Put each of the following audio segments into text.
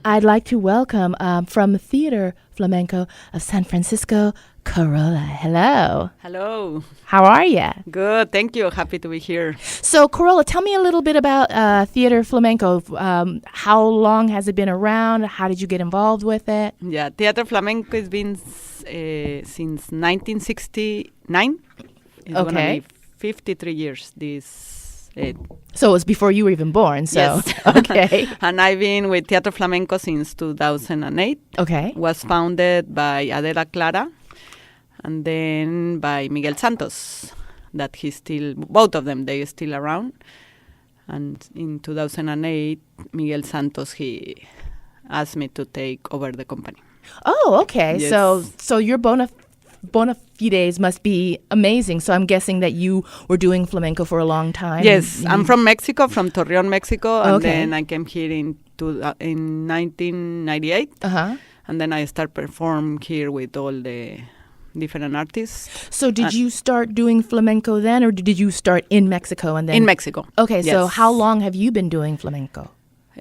I'd like to welcome from Theatre Flamenco of San Francisco, Carola. Hello. Hello. How are you? Good. Thank you. Happy to be here. So, Carola, tell me a little bit about Theatre Flamenco. How long has it been around? How did you get involved with it? Yeah, Theatre Flamenco has been since 1969. It's Okay. gonna be 53 years this. So it was before you were even born. So Yes. Okay. And I've been with Theatre Flamenco since 2008. Okay. Was founded by Adela Clara and then by Miguel Santos. That he's still, both of them, they are still around. And in 2008, Miguel Santos, he asked me to take over the company. Oh, okay. Yes. So your bona fides must be amazing. So I'm guessing that you were doing flamenco for a long time. Yes, I'm from Mexico, from Torreon, Mexico, and Okay. then I came here in 1998, Uh-huh. and then I start perform here with all the different artists So did you start doing flamenco then, or did you start in Mexico and then? in Mexico. Okay, so Yes. how long have you been doing flamenco?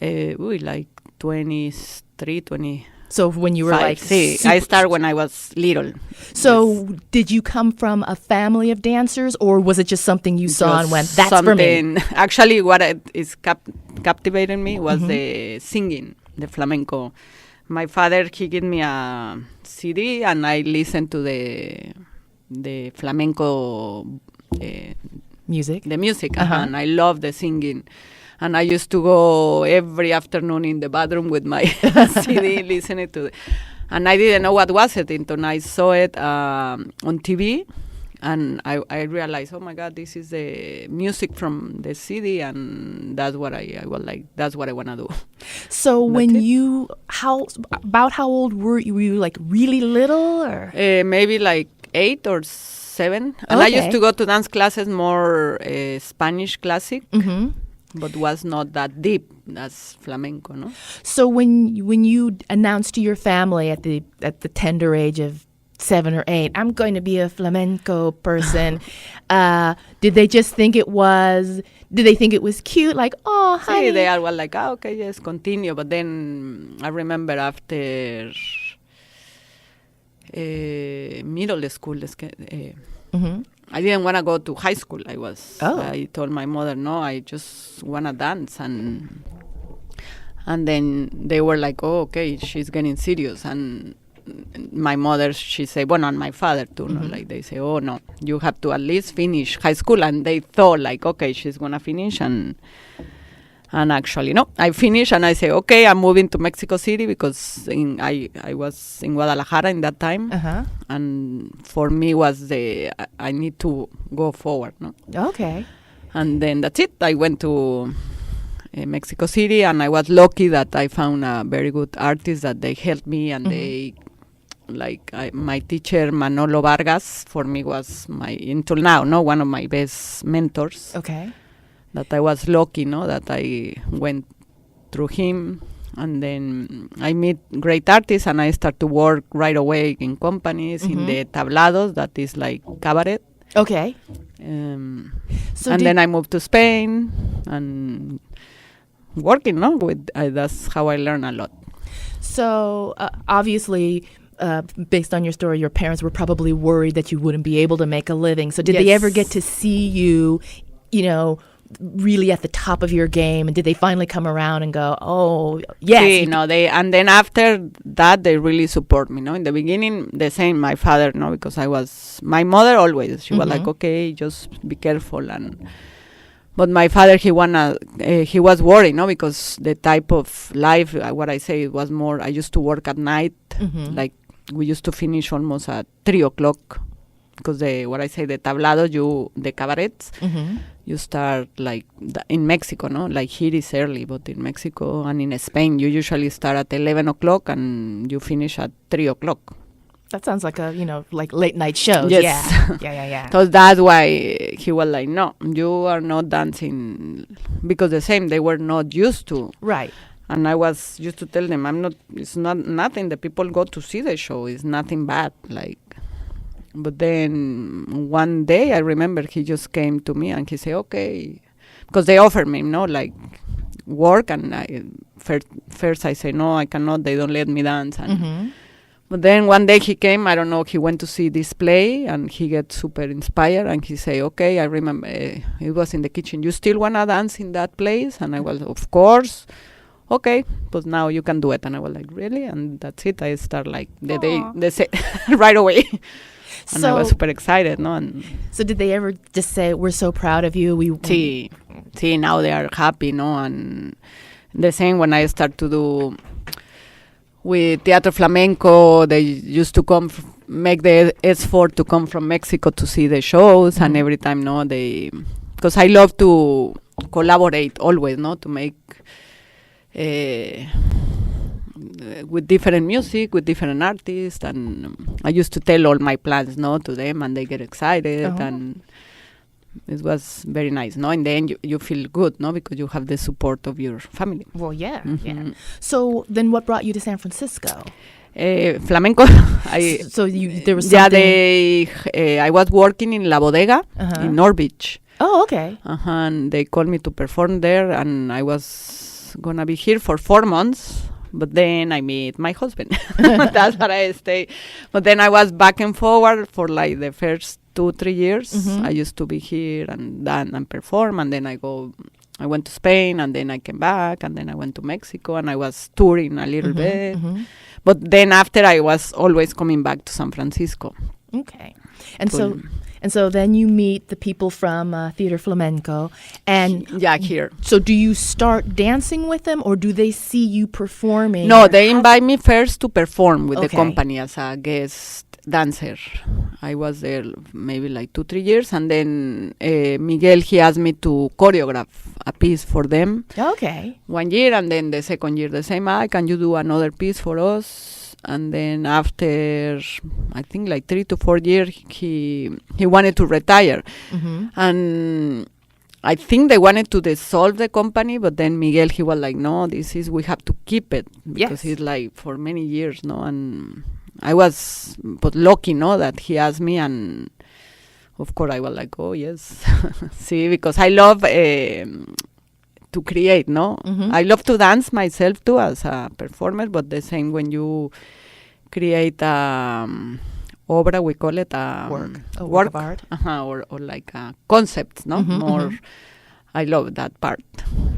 Like 23, 20. So when you were like See, super- I started when I was little. So did you come from a family of dancers, or was it just something you saw and went, Just "That's for me"? something- Actually, what is captivating me was the singing, the flamenco. My father, he gave me a CD, and I listened to the flamenco, Music. the music, Uh-huh. and I love the singing. And I used to go every afternoon in the bathroom with my CD, listening to it. And I didn't know what was it until I saw it on TV. And I realized, oh my God, this is the music from the CD, and that's what I was like. That's what I want to do. So That's when it. you how old were you? Were you like really little, or? Maybe like 8 or 7. And I Okay. used to go to dance classes, more Spanish classic, Mm-hmm. but was not that deep as flamenco, no? So when you announced to your family at the tender age of 7 or 8, I'm going to be a flamenco person, did they just think it was? Did they think it was cute? Like, oh, honey. See, they are well, like, okay, yes, continue. But then I remember after middle school, Mm-hmm. I didn't want to go to high school. Oh. I told my mother, no, I just want to dance. And then they were like, oh, okay, she's getting serious. And my mother, she said, well, and my father too, no? Like they say, oh, no, you have to at least finish high school. And they thought like, okay, she's going to finish. And actually, no, I finished and I say, okay, I'm moving to Mexico City because I was in Guadalajara in that time. Uh-huh. And for me was I need to go forward, no? Okay. And then that's it. I went to Mexico City, and I was lucky that I found a very good artist that they helped me, and they, like, my teacher Manolo Vargas, for me was until now, no, one of my best mentors. Okay. That I was lucky, no, that I went through him. And then I meet great artists, and I start to work right away in companies, in the tablados, that is like cabaret. Okay. So and then I moved to Spain and working, no? That's how I learned a lot. So obviously, based on your story, your parents were probably worried that you wouldn't be able to make a living. So did they Yes. ever get to see you, really at the top of your game? And did they finally come around and go, oh, yes? Sí, no, and then after that, they really support me, no? In the beginning, the same, my father, no? Because my mother always, she was like, okay, just be careful. But my father, he was worried, no? Because the type of life, what I say, it was more, I used to work at night, like we used to finish almost at 3 o'clock. Because the tablado, the cabarets, you start like in Mexico, no? Like here is early, but in Mexico and in Spain, you usually start at 11 o'clock and you finish at 3 o'clock. That sounds like like late night shows. Yes. Yeah. So that's why he was like, no, you are not dancing, because the same, they were not used to. Right. And I was used to tell them, it's not nothing. The people go to see the show. It's nothing bad. But then one day I remember he just came to me and he said, okay, because they offered me, like work, and first I say, no, I cannot, they don't let me dance. And but then one day he came, I don't know, he went to see this play and he gets super inspired and he say, okay, I remember, it was in the kitchen, you still want to dance in that place? And I was, of course. Okay, but now you can do it. And I was like, really? And that's it. I start like the day, they say right away. And I was super excited, no? And so did they ever just say, we're so proud of you? See, now they are happy, no? And the same when I start to do with Theatre Flamenco, they used to come, make the effort to come from Mexico to see the shows. And every time, no, because I love to collaborate always, no? To make with different music, with different artists, and I used to tell all my plans, no, to them, and they get excited, and it was very nice, no. In the end, you feel good, no, because you have the support of your family. Well, yeah. So then, what brought you to San Francisco? Flamenco. There was something. I was working in La Bodega in Norwich. Oh, okay. And they called me to perform there, and I was gonna be here for 4 months. But then I met my husband. That's what I stay. But then I was back and forward for like the first 2-3 years. I used to be here and dance and perform, and then I went to Spain, and then I came back, and then I went to Mexico, and I was touring a little bit. But then after, I was always coming back to San Francisco. Okay. And so then you meet the people from Theatre Flamenco, and here. So do you start dancing with them, or do they see you performing? No, they invite me first to perform with the company as a guest dancer. I was there maybe like 2-3 years, and then Miguel, he asked me to choreograph a piece for them. Okay. 1 year, and then the second year the same. Can you do another piece for us? And then after, I think like 3 to 4 years, he wanted to retire. And I think they wanted to dissolve the company, but then Miguel, he was like, no, we have to keep it. Because it's like for many years, no? And I was but lucky, no, that he asked me, and of course I was like, oh, yes. See, because I love to create, no? I love to dance myself too as a performer, but the same when you create obra, we call it a work of art, or like a concept, no? More. I love that part,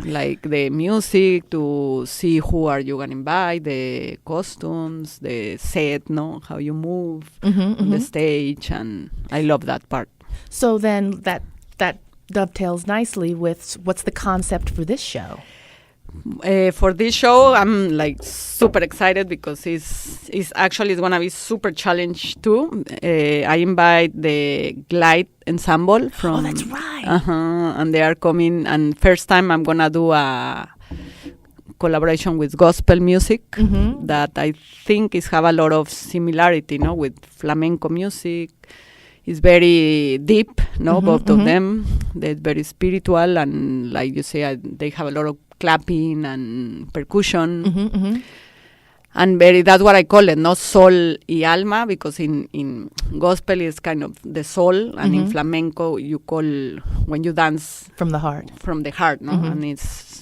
like the music, to see who are you gonna invite, the costumes, the set, no, how you move on the stage, and I love that part. So then that dovetails nicely with what's the concept for this show? For this show, I'm like super excited because it's gonna be super challenge too. I invite the Glide Ensemble from. Oh, that's right. And they are coming. And first time I'm gonna do a collaboration with gospel music that I think have a lot of similarity, no, with flamenco music. It's very deep, no, both of them. They're very spiritual, and like you say, they have a lot of clapping and percussion. And that's what I call it, no, soul y alma, because in gospel is kind of the soul, and in flamenco you call when you dance from the heart. From the heart, no, and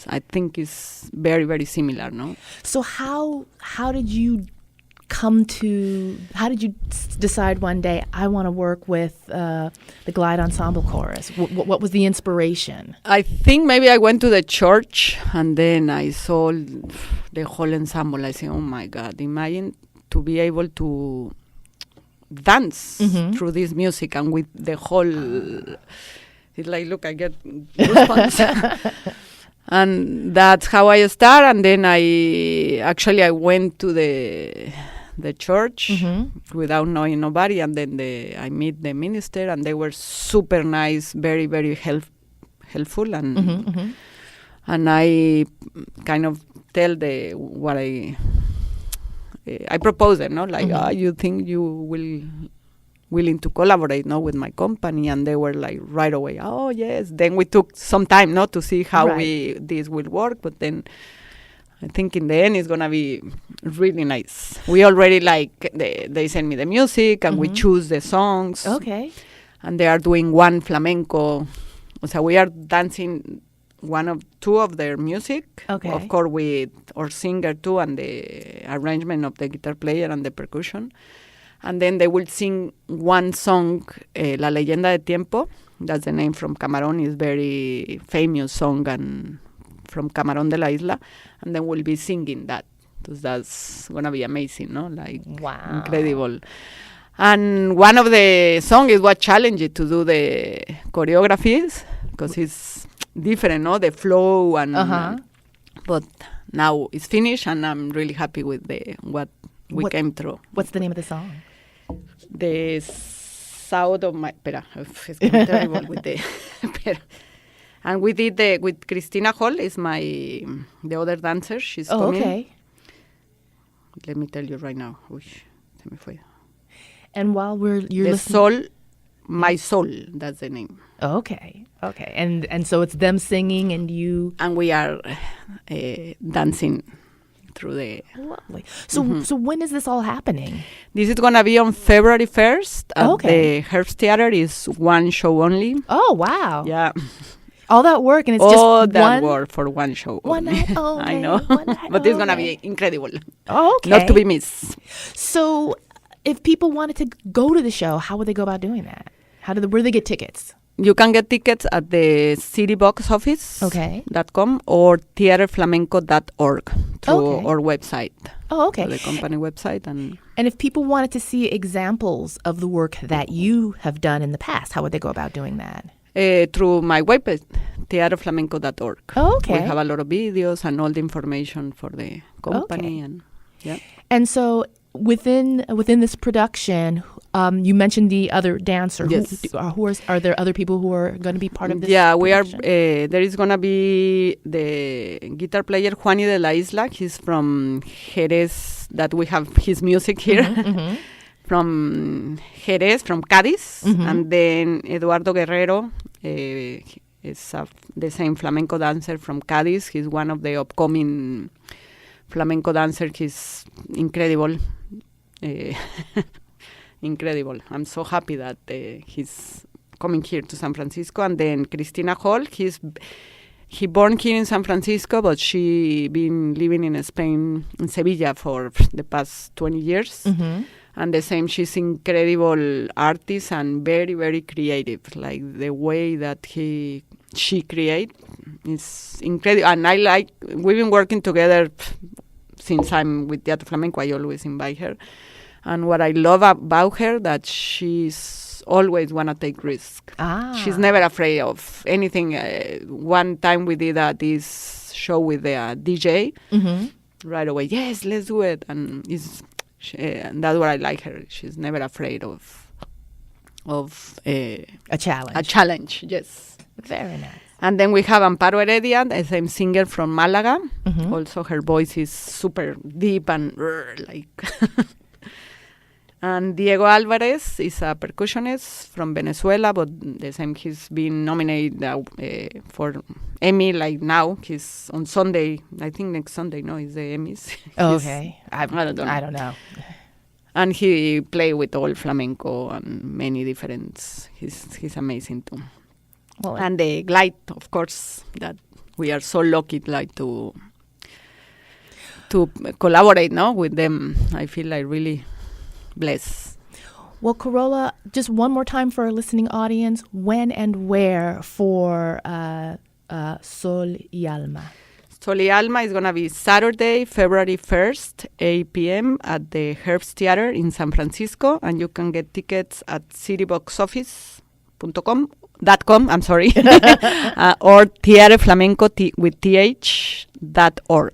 I think it's very, very similar, no. So how did you decide one day, I want to work with the Glide Ensemble chorus? What was the inspiration? I think maybe I went to the church, and then I saw the whole ensemble. I said, oh my God, imagine to be able to dance through this music, and with the whole, it's like, look, I get goosebumps. And that's how I started. And then I went to the church without knowing nobody, and then I meet the minister, and they were super nice, very, very helpful, and and I kind of tell what I propose it, no, like, you think you willing to collaborate, no, with my company? And they were like right away, oh yes. Then we took some time, no, to see how this will work, but then I think in the end it's gonna be really nice. We already they send me the music, and we choose the songs. Okay. And they are doing one flamenco. So we are dancing two of their music. Okay. Of course, with our singer too, and the arrangement of the guitar player and the percussion. And then they will sing one song, La Leyenda de Tiempo. That's the name from Camarón. It's very famous song and from Camarón de la Isla. And then we'll be singing that. So that's going to be amazing, no? Like, wow. Incredible. And one of the songs is what challenged it to do the choreographies, because it's different, no? The flow and... but now it's finished, and I'm really happy with what we came through. What's the name of the song? The South of my... Espera, it's terrible with the... And we did with Cristina Hall, is the other dancer. She's coming. Okay. Let me tell you right now. Uy, se me fue. And while you're the listening... Soul, My Soul, that's the name. Okay. And so it's them singing and you... And we are dancing through the... Lovely. So when is this all happening? This is going to be on February 1st at the Herbst Theater. It's one show only. Oh, wow. Yeah. All that work, and it's all just that work for one show. One night only. I know. But it's going to be incredible. Okay. Not to be missed. So if people wanted to go to the show, how would they go about doing that? Where do they get tickets? You can get tickets at the city box office .com or theatreflamenco.org through our website. Oh, okay. The company website. And if people wanted to see examples of the work that you have done in the past, how would they go about doing that? Through my website, theatreflamenco.org. Oh, okay. We have a lot of videos and all the information for the company. Okay. And so within this production, you mentioned the other dancer. Yes. Are there other people who are going to be part of this? Yeah, production? we are. There is going to be the guitar player Juani de la Isla. He's from Jerez. That we have his music here. Mm-hmm. From Jerez, from Cádiz. Mm-hmm. And then Eduardo Guerrero is the same flamenco dancer from Cádiz. He's one of the upcoming flamenco dancers. He's incredible. Incredible. I'm so happy that he's coming here to San Francisco. And then Cristina Hall, he born here in San Francisco, but she been living in Spain, in Sevilla, for the past 20 years. Mm-hmm. And the same, she's incredible artist and very, very creative. Like the way that she creates is incredible. And we've been working together since I'm with Theatre Flamenco. I always invite her. And what I love about her, that she's always want to take risks. She's never afraid of anything. One time we did this show with the DJ. Mm-hmm. Right away, yes, let's do it. And and that's what I like her. She's never afraid of a challenge. A challenge, yes. Very nice. And then we have Amparo Heredia, the same singer from Malaga. Mm-hmm. Also, her voice is super deep and like... And Diego Alvarez is a percussionist from Venezuela, but the same, he's been nominated for Emmy, like now. He's on Sunday, I think next Sunday, no, is the Emmys. Okay. I don't know. And he played with all flamenco and many different, he's amazing too. Well, and the Glide, of course, that we are so lucky like to collaborate, no, with them. I feel like really blessed. Well, Carola, just one more time for our listening audience, when and where for Sol y Alma? Sol y Alma is going to be Saturday, February 1st, 8 p.m. at the Herbst Theater in San Francisco, and you can get tickets at cityboxoffice.com, or Theatre Flamenco with th.org.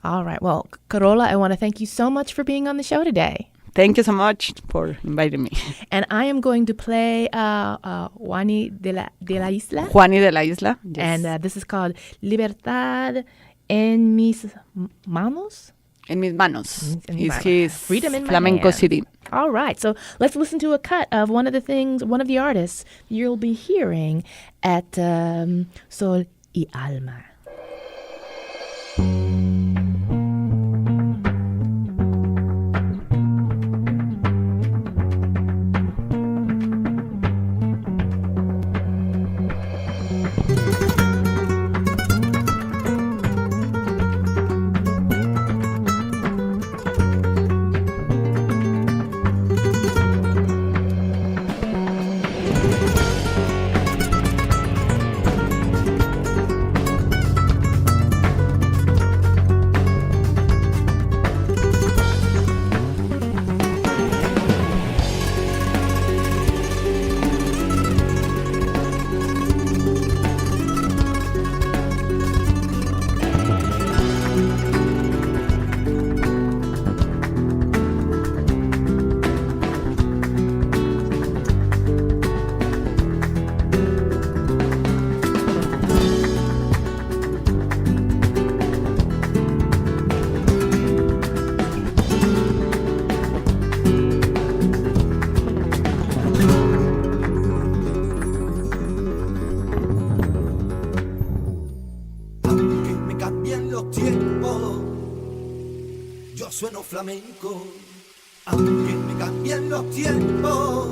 All right. Well, Carola, I want to thank you so much for being on the show today. Thank you so much for inviting me. And I am going to play Juani de la Isla. Juani de la Isla. Yes. And this is called Libertad en mis manos. En mis manos. It's his Freedom in Flamenco my hands. CD. All right. So let's listen to a cut of one of the artists you'll be hearing at Sol y Alma. yo sueno flamenco, aunque me cambien los tiempos,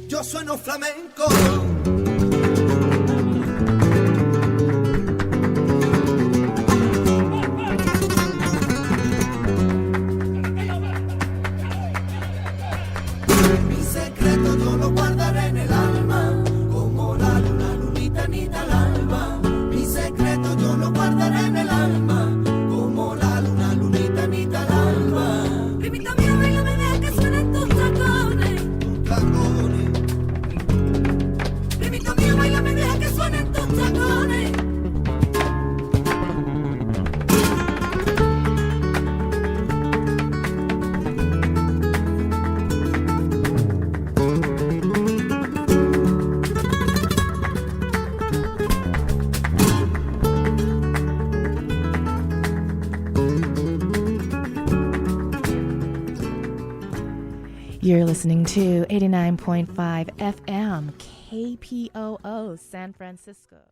yo sueno flamenco. Mi secreto yo lo guardaré en el alma, como la luna, lunita, anita al alba. Mi secreto yo lo guardaré en el alma, como la luna, lunita, anita al alba. Primita mía, bailame, deja que suenen tus tacones. Tacones. Primita mía, bailame, deja que suenen tus tacones. You're listening to 89.5 FM, KPOO, San Francisco.